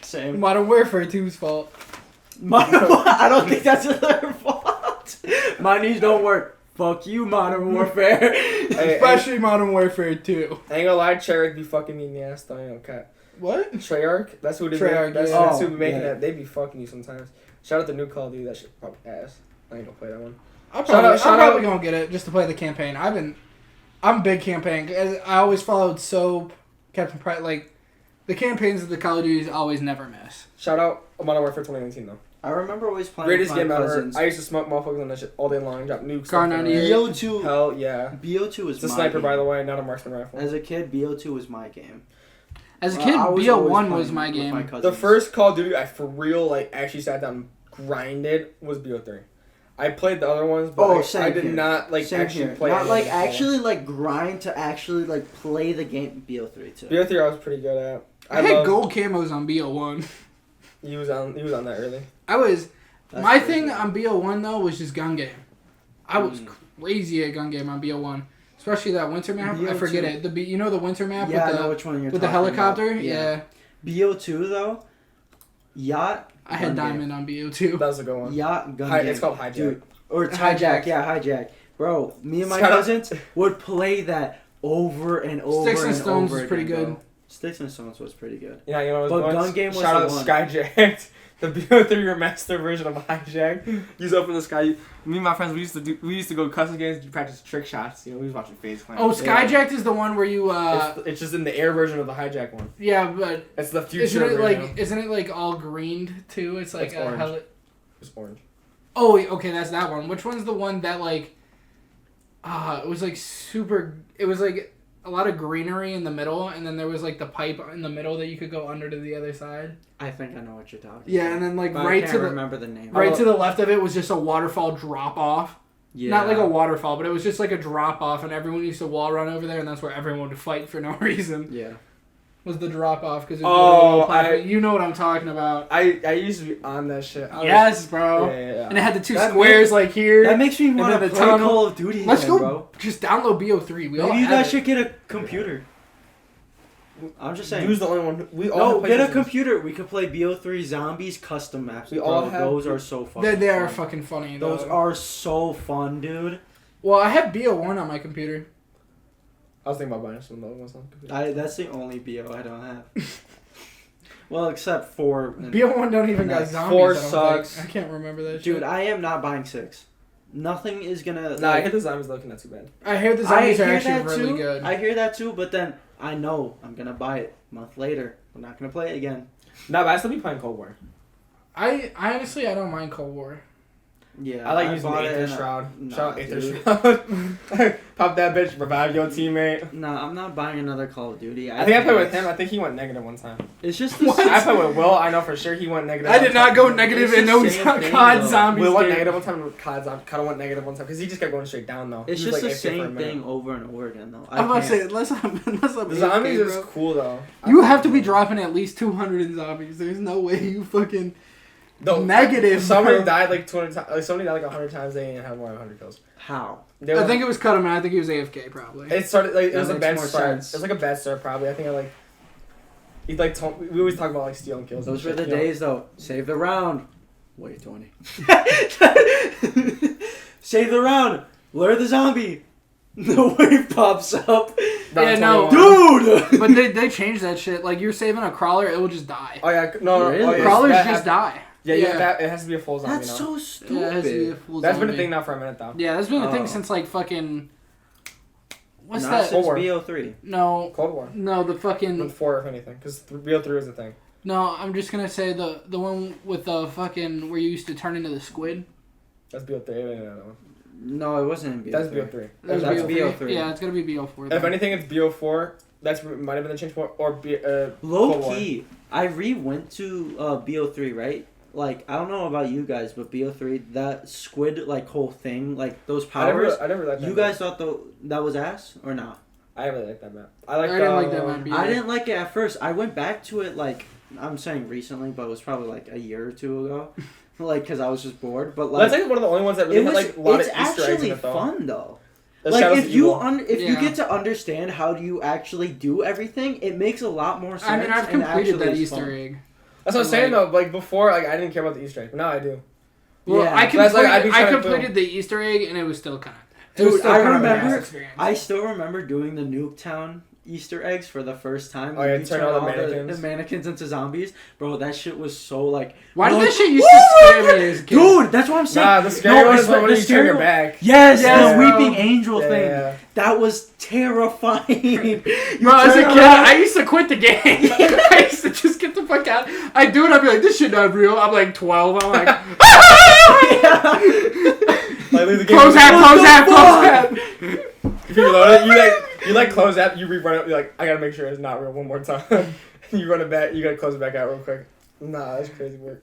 Same. Modern Warfare 2's fault. I don't think that's their fault. My knees don't work. Fuck you, Modern Warfare. Especially Modern Warfare 2. I ain't gonna lie, Treyarch be fucking me in the ass though, you know, cat. What? Treyarch? That's who it is. That's who be making that. They be fucking you sometimes. Shout out to new Call of Duty, that shit probably ass. I ain't gonna play that one. I'm probably gonna get it just to play the campaign. I'm a big campaign. I always followed SOAP, Captain Price, like, the campaigns of the Call of Duties always never miss. Shout out Modern Warfare 2019 though. I remember always playing greatest game ever. I used to smoke motherfuckers on that shit all day long, drop nukes. BO2. Hell yeah. BO2 was it's a sniper, by the way, not a marksman rifle. As a kid, BO2 was my game. As a kid, BO1 was my game. The first Call of Duty I for real actually sat down and grinded was BO3. I played the other ones, but I did not actually play. Not actually grind to actually play the game. BO3 too. BO3 I was pretty good at. I had gold camos on BO1. He was on that early. My thing on BO1 though was just gun game. I was crazy at gun game on BO1. Especially that winter map. BO2. I forget it. The winter map I know which one you're with the helicopter? About. Yeah. BO2 though, Yacht. I had Diamond on BO2. That was a good one. Yacht gun game. It's called Hijack. Dude. Or it's Hijack. Yeah, Hijack. Bro, me and my cousins would play that over and over Sticks and Stones was pretty good. Sticks and Stones was pretty good. Yeah, you know what was gun game was shout out Skyjacked. The BO3 remaster version of Hijack. He's up in the sky. Me and my friends, we used to go to custom games to practice trick shots. You know, we was watching FaZe Clan. Oh, Skyjacked is the one where you. It's just in the air version of the Hijack one. Yeah, but it's the future. Isn't it all greened too? It's like orange. It's orange. Oh, okay, that's that one. Which one's the one that it was super. It was a lot of greenery in the middle, and then there was the pipe in the middle that you could go under to the other side. I think I know what you're talking about. Yeah, and then I can't remember the name. Right to the left of it was just a waterfall drop off. Yeah. Not like a waterfall, but it was just like a drop off, and everyone used to wall run over there, and that's where everyone would fight for no reason. Yeah. Was the drop off because you know what I'm talking about. I used to be on that shit. Yes, bro. Yeah. And it had the two squares here. That makes me want to play Call of Duty. Let's go, bro. Just download BO3. Maybe you guys should get a computer. I'm just saying. Who's the only one? We all get a computer. We could play BO3 Zombies custom maps. Those are so fun. They are fucking funny. Those are so fun, dude. Well, I have BO1 on my computer. I was thinking about buying some other ones on the computer. That's the only BO I don't have. Well, except for BO1 don't even got zombies. 4 sucks. I can't remember that. Dude, I am not buying 6. Nothing is gonna. Nah, I hear the zombies looking not too bad. I hear the zombies are actually really good. I hear that too, but then I know I'm gonna buy it a month later. I'm not gonna play it again. Nah, but I still be playing Cold War. I honestly I don't mind Cold War. Yeah, I like using the Aether Shroud. Shout out Aether dude. Shroud. Pop that bitch, revive your teammate. Nah, I'm not buying another Call of Duty. I think I played with him. I think he went negative one time. It's just I played with Will. I know for sure he went negative. I did not go negative in no COD Zombies. Will went negative one time. COD Zombies. COD went negative one time because he just kept going straight down though. It's just the same thing over and over again though. I'm about to say unless I'm the Zombies is cool though. You have to be dropping at least 200 in Zombies. There's no way you fucking. Negative. Somebody died like 200 times. Like somebody died like 100 times. They didn't have more than 100 kills. How? I think it was cut him out. I think he was AFK probably. It started like it That was a makes bad more start. sense. It was like a bad start probably. I think I like. He like told, we always talk about like stealing kills. Those were the days though. Save the round. Wait, 20. Save the round. Lure the zombie. The wave pops up. Yeah, no, dude. But they changed that shit. Like you're saving a crawler, it will just die. Oh yeah, no, Really? oh, yeah, Crawlers just die. Yeah. That, it has to be a full zombie. That's now. so stupid. Yeah, it has to be a full That's zombie. been a thing now for a minute though. Yeah, that's been a thing since like fucking. What's Not that? since War. BO3. No. Cold War. No, the fucking. With 4 if anything, because BO3 is a thing. No, I'm just gonna say the one with the fucking where you used to turn into the squid. That's BO3. No. No, it wasn't in BO3. That's BO3. That's BO3. Yeah, it's gonna be BO4. If anything, it's BO4. That's might have been the change point or Low key, I re-went to BO3, right? Like, I don't know about you guys, but BO3, that squid, like, whole thing, like, those powers, I never liked that you map. guys thought that was ass, or not? I didn't really like that map. I didn't like that map either. I didn't like it at first. I went back to it, like, I'm saying recently, but it was probably, like, a year or two ago. Like, because I was just bored, but, like... That's, like, one of the only ones that really had, like, a lot of Easter eggs in it, though. It's actually fun, though. The Like, Shadows if of you Evil. you get to understand how do you actually do everything, it makes a lot more sense. I mean, I've and completed actually that is Easter fun. egg. That's what I'm saying, though. Like, before, like, I didn't care about the Easter egg, but now I do. Well, Yeah. I That's like, I'd be trying to completed the Easter egg, and it was still kind of. Dude, I kind of an ass remember. experience. I still remember doing the Nuketown Easter eggs for the first time. Oh, yeah, You turn turn all the all mannequins. the mannequins into zombies. Bro, that shit was so, like... Why did like, that shit used to scare me as a kid? Dude, that's what I'm saying. Nah, the scary one it's is when the you turn scary your one- back. Yes, Yes, the bro. weeping angel thing. Yeah. That was terrifying. Bro, as a turn kid, around- I used to quit the game. I used to just get the fuck out. I'd do it, I'd be like, this shit not real. I'm like 12. I'm like, Like, leave the game. close app. If you reload it, you like close app, you rerun it, you're like, I gotta make sure it's not real one more time. You run it back, you gotta close it back out real quick. Nah, that's crazy work.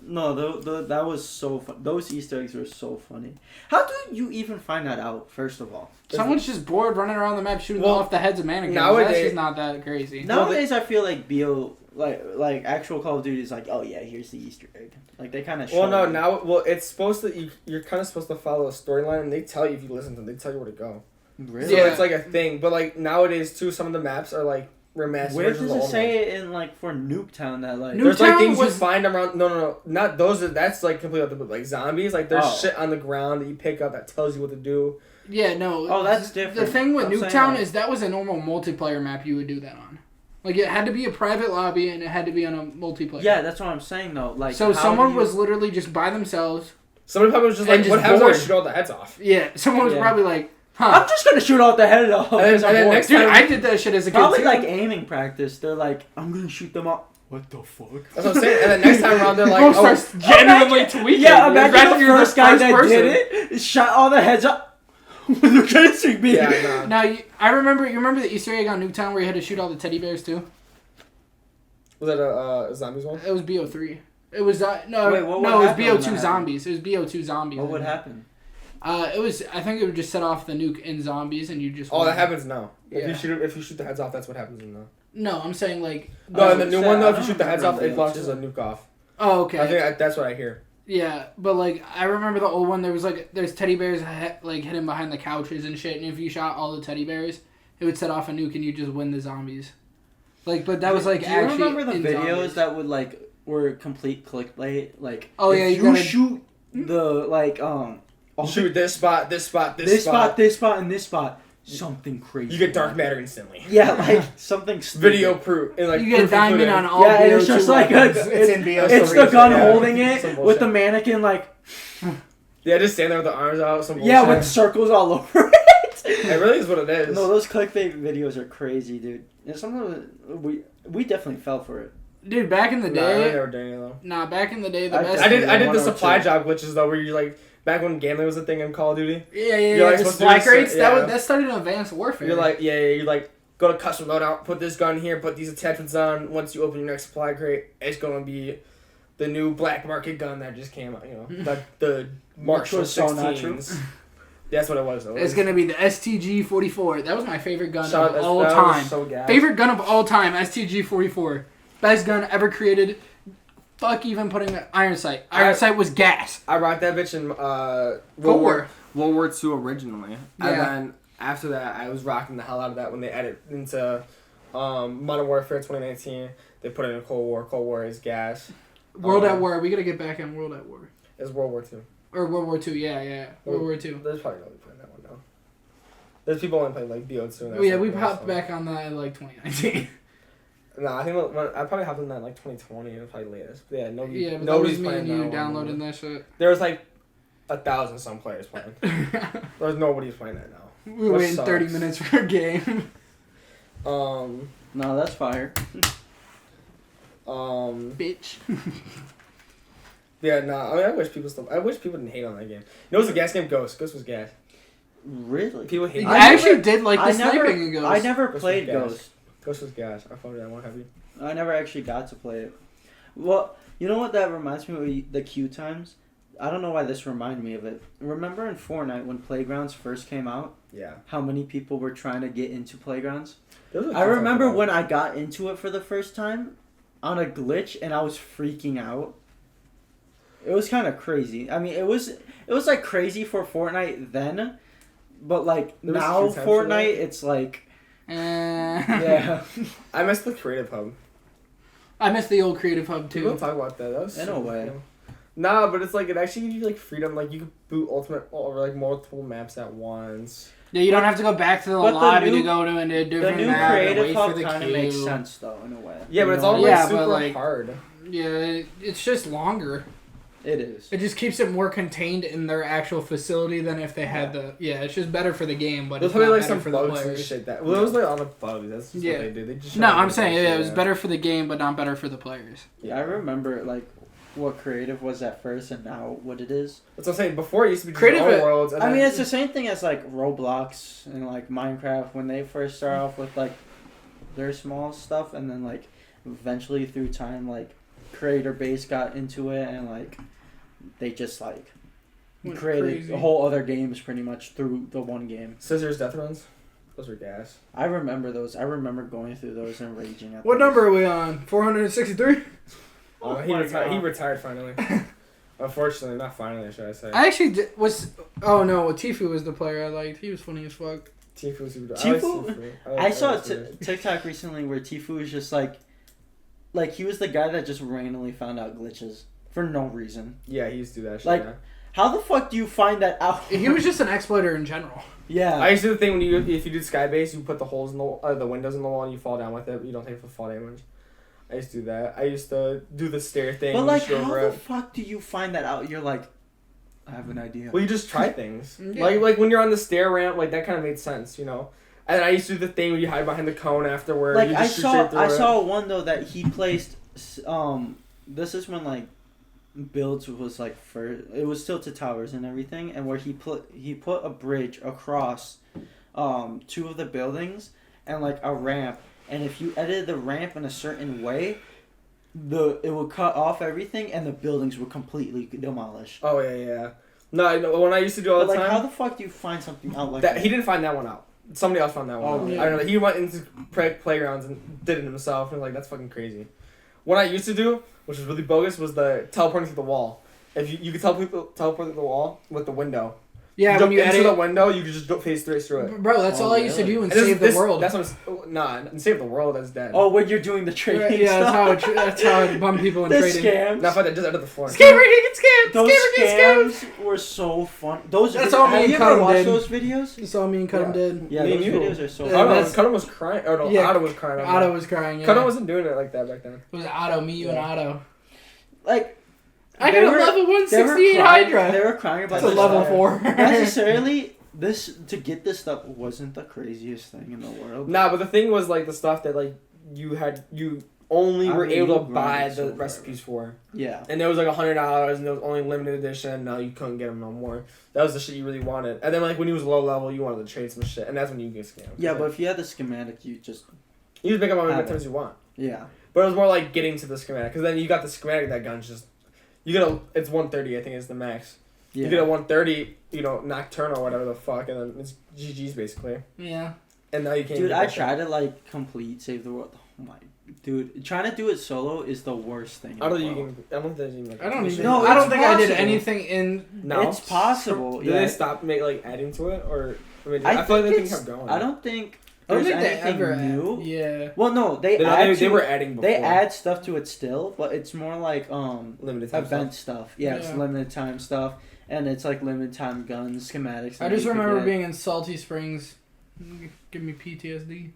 No, that was so fun. Those Easter eggs were so funny. How do you even find that out, first of all? Someone's just bored running around the map shooting Well, off the heads of mannequins. nowadays- That's just not that crazy. Nowadays, I feel like BO, like actual Call of Duty is like, oh yeah, here's the Easter egg. Like, they kind of show Well, no, you. now, it's supposed to, you're kind of supposed to follow a storyline, and they tell you if you listen to them, they tell you where to go. Really? So Yeah. it's like a thing, but like nowadays too, some of the maps are like remastered. Where versions does of it old say ones. it in, like, for Nuketown that, like... There's like Nuketown things you was- find around. No, not those. That's like completely other, like zombies. Like there's shit on the ground that you pick up that tells you what to do. Yeah, no. Oh, that's different. The thing with I'm saying, Nuketown like- is that was a normal multiplayer map you would do that on. Like, it had to be a private lobby, and it had to be on a multiplayer. Yeah, that's what I'm saying, though. Like, So how someone do you- was literally just by themselves. Somebody probably was just And like, just "What happens when I bored. shoot all the heads off?" Yeah, someone was Yeah. probably like, I'm just gonna shoot off the head off. And then next Dude, time, I did that shit as a kid, Probably too. like aiming practice. They're like, I'm gonna shoot them off. What the fuck? that's what I'm saying. And then next time around, they're like, Bro "Oh, starts genuinely tweaking. Yeah, dude. imagine Rather the you're first guy that person. did it shot all the heads up with the cancer beam. yeah, nah." Now, I remember, you remember the Easter egg on Nuketown where you had to shoot all the teddy bears, too? Was that a zombies one? It was BO3. It was, no, Wait, what no, would it was happen when BO2 that zombies. It was BO2 zombies. What would happen? It was, I think it would just set off the nuke in zombies and you just... Oh, that happens now. Yeah. If you shoot the heads off, that's what happens in the. No, I'm saying, like... No, in the new one though, I if you don't shoot the heads off, remember it launches a BO2. nuke off. Oh, okay. I think that's what I hear. Yeah, but, like, I remember the old one, there was, like, there's teddy bears, like, hidden behind the couches and shit, and if you shot all the teddy bears, it would set off a nuke and you just win the zombies. Like, but that was, like, Do you actually remember the in videos zombies. that would, like, were complete clickbait? Like, Oh, yeah, if you gotta... shoot the, like, Shoot this spot, this spot, this spot, this spot, and this spot, something crazy. You get dark matter instantly. Yeah, like, something stupid. Video proof. And like You get proof diamond included. on all Yeah, and it's BO2 just like weapons. It's in BO3. It's the gun Yeah. holding it Some with bullshit. the mannequin, like, Yeah, just stand there with the arms out. Some yeah, bullshit. with circles all over it. It really is what it is. No, those clickbait videos are crazy, dude. And some of it, we definitely fell for it. Dude, back in the day. Nah, I never did any though. Nah, back in the day, the best. I did the supply job glitches though, where you like back when gambling was a thing in Call of Duty. Yeah. Like, the supply crates. That started in Advanced Warfare. You're like, you're like, go to custom loadout, put this gun here, put these attachments on. Once you open your next supply crate, it's gonna be the new black market gun that just came out. You know, the Marshall 16s. That's what it was. Though. It's gonna be the STG-44. That was my favorite gun of all time. So favorite gun of all time, STG-44. Best gun ever created. Fuck even putting the iron sight. Iron sight was gas. I rocked that bitch in World War II originally. Yeah. And then after that, I was rocking the hell out of that when they added into Modern Warfare 2019. They put it in Cold War. Cold War is gas. World at War. We gotta get back on World at War. It's World War II. Or World War II, yeah. World War II. There's probably nobody playing that one now. There's people only playing like BO2. And yeah, we popped back on that in like 2019. No, I think I probably hopped on that in like 2020. It was probably latest. But yeah, nobody's that was me and you that downloading that shit. There was like 1,000 some players playing. There's nobody's playing that now. We were waiting 30 minutes for a game. No, that's fire. Bitch. Yeah, I mean, I wish people didn't hate on that game. You know, it was a gas game. Ghost was gas. Really? People hate. I actually did like the sniping in Ghost. I never played Ghost. Ghost was gas. I found that one heavy. I never actually got to play it. Well, you know what that reminds me of? The queue times. I don't know why this reminded me of it. Remember in Fortnite when Playgrounds first came out? Yeah. How many people were trying to get into Playgrounds? I remember when I got into it for the first time on a glitch and I was freaking out. It was kind of crazy. I mean, it was like crazy for Fortnite then, but like now Fortnite, it's like, yeah. I miss the creative hub. I miss the old creative hub too. We'll talk about that. That was in a way. Nah, but it's like it actually gives you like freedom. Like you could boot Ultimate over like multiple maps at once. Yeah, you don't have to go back to the lobby to go to a different map. The new creative hub kind of makes sense though, in a way. Yeah, but it's all super hard. Yeah, it's just longer. It is. It just keeps it more contained in their actual facility than if they had the. Yeah, it's just better for the game, but it's not like better for the players. And shit that, well, it was like all the bugs. That's just what they did. They just I'm saying it was better for the game, but not better for the players. Yeah, I remember like what creative was at first, and now what it is. That's what I'm saying. Before it used to be creative worlds. I mean, it's the same thing as like Roblox and like Minecraft when they first start off with like their small stuff, and then like eventually through time, like creator base got into it, and like. They just like created whole other games pretty much through the one game. Scissors Death Runs, those were gas. I remember those. I remember going through those and raging at. What number are we on? 463. He retired finally. Unfortunately, not finally, should I say? I actually was. Oh no, Tifu was the player I liked. He was funny as fuck. Tifu was super. Tifu. I saw a TikTok recently where Tifu was just like he was the guy that just randomly found out glitches. For no reason. Yeah, he used to do that shit. Like, how the fuck do you find that out? He was just an exploiter in general. Yeah. I used to do the thing when if you do skybase, you put the holes in the windows in the wall and you fall down with it, but you don't take the fall damage. I used to do that. I used to do the stair thing. But like, how the fuck do you find that out? You're like, I have an idea. Well, you just try things. Yeah. Like when you're on the stair ramp, like that kind of made sense, you know. And I used to do the thing where you hide behind the cone afterward. Like I saw one though that he placed. This is when like. Builds was like it was tilted towers and everything, and where he put a bridge across 2 of the buildings and like a ramp, and if you edited the ramp in a certain way, it would cut off everything and the buildings would completely demolish. Oh yeah. No, when I used to do all the time. How the fuck do you find something out like that? He didn't find that one out. Somebody else found that one out. Yeah. I don't know. He went into playgrounds and did it himself, and like that's fucking crazy. What I used to do, which was really bogus, was the teleporting through the wall. If you could teleport through the wall with the window. Yeah, when you enter the window, you could just phase straight through it. Bro, that's all I used to do in Save the World. That's what Save the World is dead. Oh, when you're doing the trading stuff. That's how I bum people in trading. Scams. Not just under the floor. Scammer get scammed! Those scams were so fun. That's all me and Cudham did. Those videos? That's all me and Cudham did. Yeah, those videos are so fun. Cudham was crying. Or no, Otto was crying. Otto was crying, yeah. Cudham wasn't doing it like that back then. It was Otto, me, you, and Otto. Like... I got a level 168 Hydra. They were crying about this. That's a level 4. Necessarily, to get this stuff wasn't the craziest thing in the world. Nah, but the thing was like the stuff that like you only were able to buy the recipes for. Yeah. And there was like $100 and there was only limited edition. No, you couldn't get them no more. That was the shit you really wanted. And then like when you was low level, you wanted to trade some shit, and that's when you get scammed. Yeah, but if you had the schematic, you just pick up how many times you want. Yeah. But it was more like getting to the schematic, because then you got the schematic. That gun's just it's 130. I think is the max. Yeah. You get a 130, nocturnal or whatever the fuck, and then it's GG's basically. Yeah. And now you can't. Dude, I tried to like complete Save the World. Oh my. Dude, trying to do it solo is the worst thing. I don't think I did anything in. No, it's possible. Did they stop adding to it, or I feel like they kept going. I don't think. I don't think they anything ever new. Yeah. Well, no, they were adding before. They add stuff to it still, but it's more like limited time event stuff. Yeah, it's limited time stuff, and it's like limited time guns, schematics. I just remember being in Salty Springs. Give me PTSD.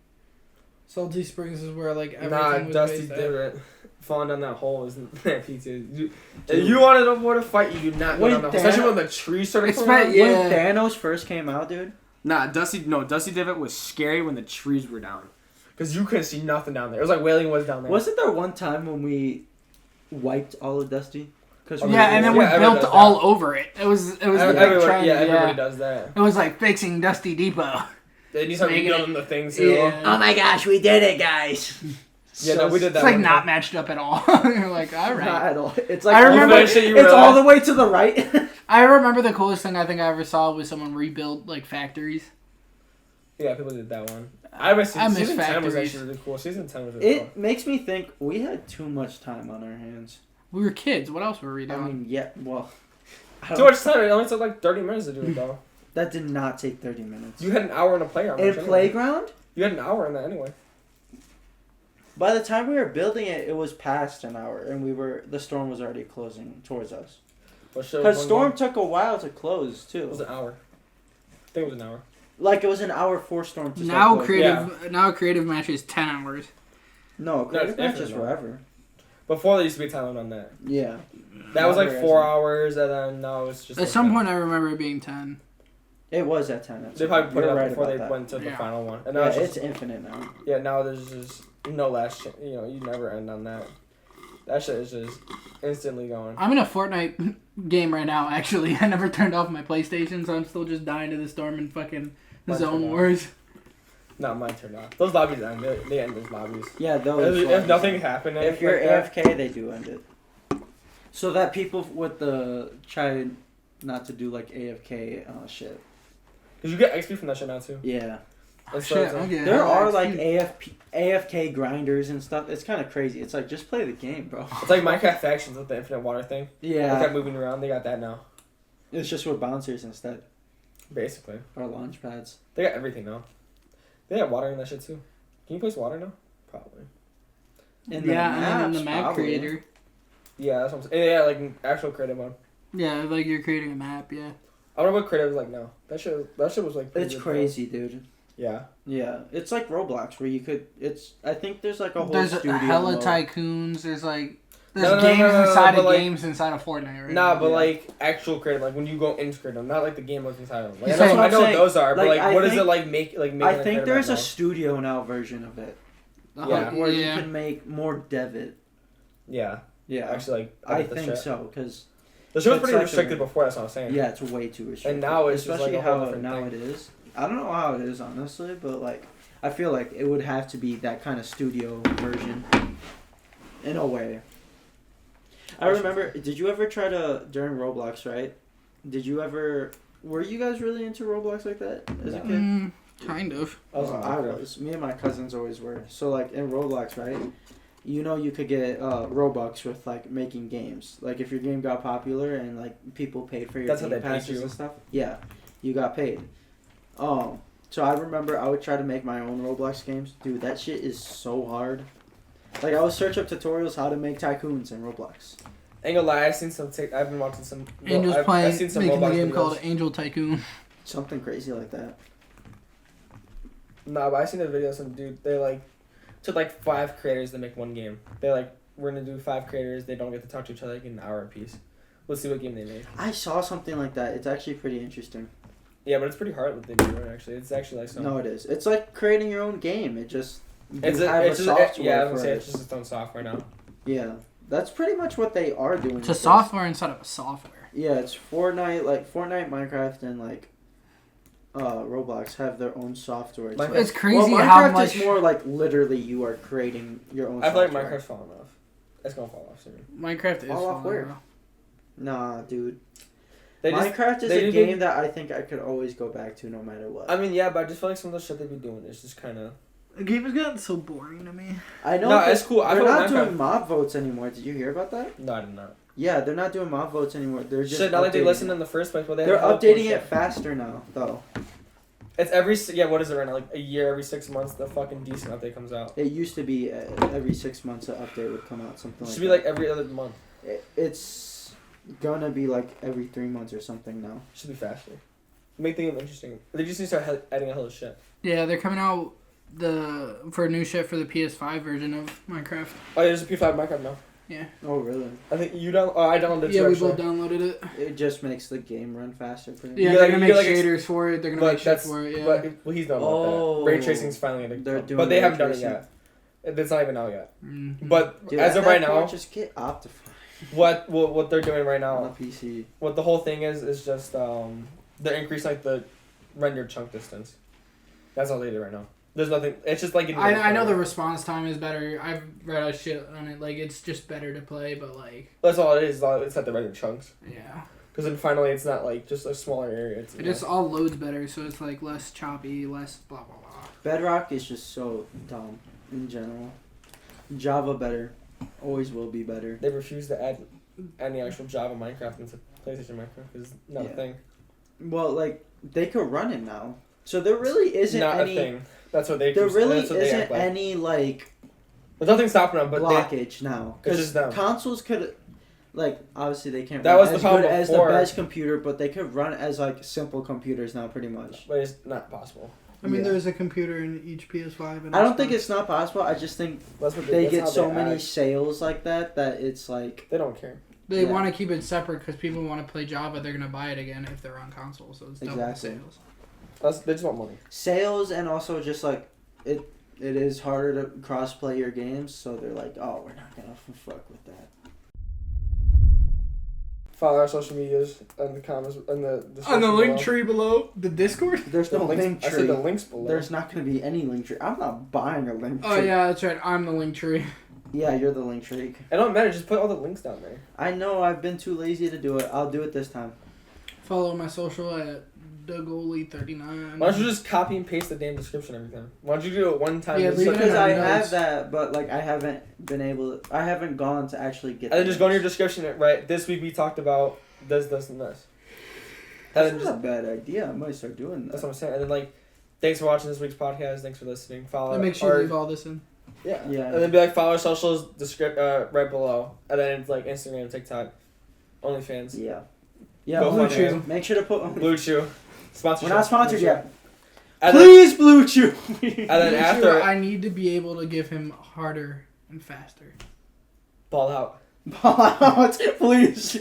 Salty Springs is where everything was Dusty did it. Falling down that hole isn't that PTSD. If you wanted to avoid a fight, you do not go down the hole. Especially when the trees started coming out. When Thanos first came out, dude. Nah, Dusty Divot was scary when the trees were down. Because you couldn't see nothing down there. It was like Wailing was down there. Wasn't there one time when we wiped all of Dusty? And then we built all over it. It was the big trend. Yeah, everybody does that. It was like fixing Dusty Depot. Then you start rebuilding the things too. Yeah. Oh my gosh, we did it, guys. Yeah, we did that. It's like not matched up at all. You're like, all right. Not at all. It's like I remember it's all the way to the right. I remember the coolest thing I think I ever saw was someone rebuild factories. Yeah, people did that one. I miss Season 10 was actually really cool. Season 10 was really cool. It makes me think we had too much time on our hands. We were kids. What else were we doing? I mean, yeah, well... Too much time. It only took like 30 minutes to do it, though. That did not take 30 minutes. You had an hour in a playground. In playground? You had an hour in that anyway. By the time we were building it, it was past an hour, and the storm was already closing towards us. Because storm took a while to close, too. It was an hour. I think it was an hour. It was an hour for storm to now creative match is 10 hours. No, creative match is forever. Before there used to be a time limit on that. Yeah. That was 4 hours, and then now it's just... At some point, I remember it being 10. It was at 10. They probably put it up before they went to the final one. And now it's infinite now. Yeah, now there's just no last chance. You never end on that. That shit is just instantly going. I'm in a Fortnite game right now, actually. I never turned off my PlayStation, so I'm still just dying to the storm and fucking Zone Wars. Not mine turned off. Those lobbies end. They end those lobbies. Yeah, those. If nothing happened, if you're AFK, they do end it. So that people with try not to do AFK shit. Cause you get XP from that shit now too. Yeah. There are AFK grinders and stuff. It's kind of crazy. It's like, just play the game, bro. It's like Minecraft Factions with the infinite water thing. Yeah. They kept moving around. They got that now. It's just with bouncers instead. Basically. Or launch pads. They got everything now. They have water in that shit too. Can you place water now? Probably. And the map creator. Yeah, that's what I'm saying. Yeah, actual creative mode. Yeah, you're creating a map, yeah. I don't know what creative is like now. That shit was it's crazy, dude. Yeah. Yeah. It's like Roblox where you could I think there's a whole there's studio hella mode. tycoons, there's games inside of games inside of Fortnite, right? Nah, but actual creative, when you go into creative, not the game was inside of them. I know what those are, but what is it make I think there's a studio now version of it. Where you can make more Devit. Yeah. Yeah. Actually, I think so, because the show was pretty restricted before. That's what I was saying. Yeah, it's way too restricted. And now it's especially just how now it is. I don't know how it is honestly, but I feel like it would have to be that kind of studio version. In a way. I remember. Did you ever try to during Roblox? Right? Were you guys really into Roblox like that as a kid? Kind of. I was. Me and my cousins always were. So in Roblox, right? You could get Robux with making games. If your game got popular and people paid for your game passes and stuff. Yeah, you got paid. So I remember I would try to make my own Roblox games. Dude, that shit is so hard. I would search up tutorials how to make tycoons in Roblox. Ain't gonna lie, I've been watching some. Angel's making a game called Angel Tycoon. Something crazy like that. Nah, but I seen a video of some dude. They took 5 creators to make one game. They we're gonna do 5 creators. They don't get to talk to each other in an hour apiece. Let's see what game they make. I saw something like that. It's actually pretty interesting. Yeah, but it's pretty hard what they do. Actually, it's actually No, it is. It's like creating your own game. It just It's just its own software now. Yeah, that's pretty much what they are doing. It's a software inside of a software. Yeah, it's Fortnite, Minecraft, and Roblox have their own software. It's crazy Minecraft how much. is more like literally you are creating your own. I feel software. like Minecraft's falling off. It's gonna fall off soon. Minecraft is fall off where? off. Nah, dude. Minecraft is a game that I think I could always go back to no matter what. I mean, yeah, but I just feel like some of the shit they be doing is just kind of. The game has gotten so boring to me. I know. No, it's cool. They're not doing mob votes anymore. Did you hear about that? No, I did not. Yeah, they're not doing mob votes anymore. They're just not like they listened in the first place, but they're updating it faster now, though. It's what is it right now? Like a year every 6 months, the fucking decent update comes out. It used to be every 6 months an update would come out, something like that. It should be like every other month. It's gonna be like every 3 months or something now. Should be faster. Make things interesting. They just need to start adding a hell of shit. Yeah, they're coming out for new shit for the PS5 version of Minecraft. Oh, yeah, there's a P5 Minecraft now. Yeah. Oh, really? I think you don't. Oh, I downloaded it. Yeah, we both downloaded it. It just makes the game run faster for you. Yeah, they're gonna make shaders for it. They're gonna make shit for it. Yeah. But he's done about that. Ray tracing's finally but they haven't done it yet. It's not even out yet. Mm-hmm. But dude, as of right now, just get Optifine. What they're doing right now on the PC. What the whole thing is just they're increasing like the rendered chunk distance. That's all they do right now. There's nothing. It's just like I know the response time is better. I've read a shit on it. Like it's just better to play, but like that's all it is. It's at the rendered chunks. Yeah. Because then finally, it's not like just a smaller area. It just all loads better, so it's like less choppy, less blah blah blah. Bedrock is just so dumb in general. Java better, always will be better. They refuse to add any actual Java Minecraft into PlayStation Minecraft because it's not a thing. Well, like they could run it now, so there really isn't not any. A thing. That's what they. There really isn't any like. There's nothing stopping them, but blockage now. Because consoles could, like, obviously they can't. That run was the as problem good as the before. best computer, but they could run as like simple computers now, pretty much. But it's not possible. I mean, there's a computer in each PS5. And I don't think it's not possible. I just think they get so many sales like that it's like they don't care. They want to keep it separate because people want to play Java. They're gonna buy it again if they're on console, so it's double sales. They just want money. Sales and also just like it is harder to cross-play your games, so they're like, oh, we're not gonna fuck with that. Follow our social medias in the comments in the description. On the link tree below the Discord. There's no link tree. I said the links below. There's not gonna be any link tree. I'm not buying a link tree. Oh yeah, that's right. I'm the link tree. Yeah, you're the link tree. It don't matter. Just put all the links down there. I know. I've been too lazy to do it. I'll do it this time. Follow my social at Dugoli39. Why don't you just copy and paste the damn description every time? Why don't you do it one time? Yeah, because I have that, but like I haven't been able to. I haven't gone to actually get. And then just go in your description. Right. This week we talked about this, and this. That's not a bad idea. I might start doing that. That's what I'm saying. And then like, thanks for watching this week's podcast. Thanks for listening. Follow. And make sure you leave all this in. Yeah. And then be like, follow our socials right below. And then it's like Instagram, TikTok, OnlyFans. Yeah. Yeah. Blue Chew. Make sure to put Blue Chew. Sponsorship. We're not sponsored yet. Please, Blue Chew. And then after, I need to be able to give him harder and faster. Ball out. Ball out, please.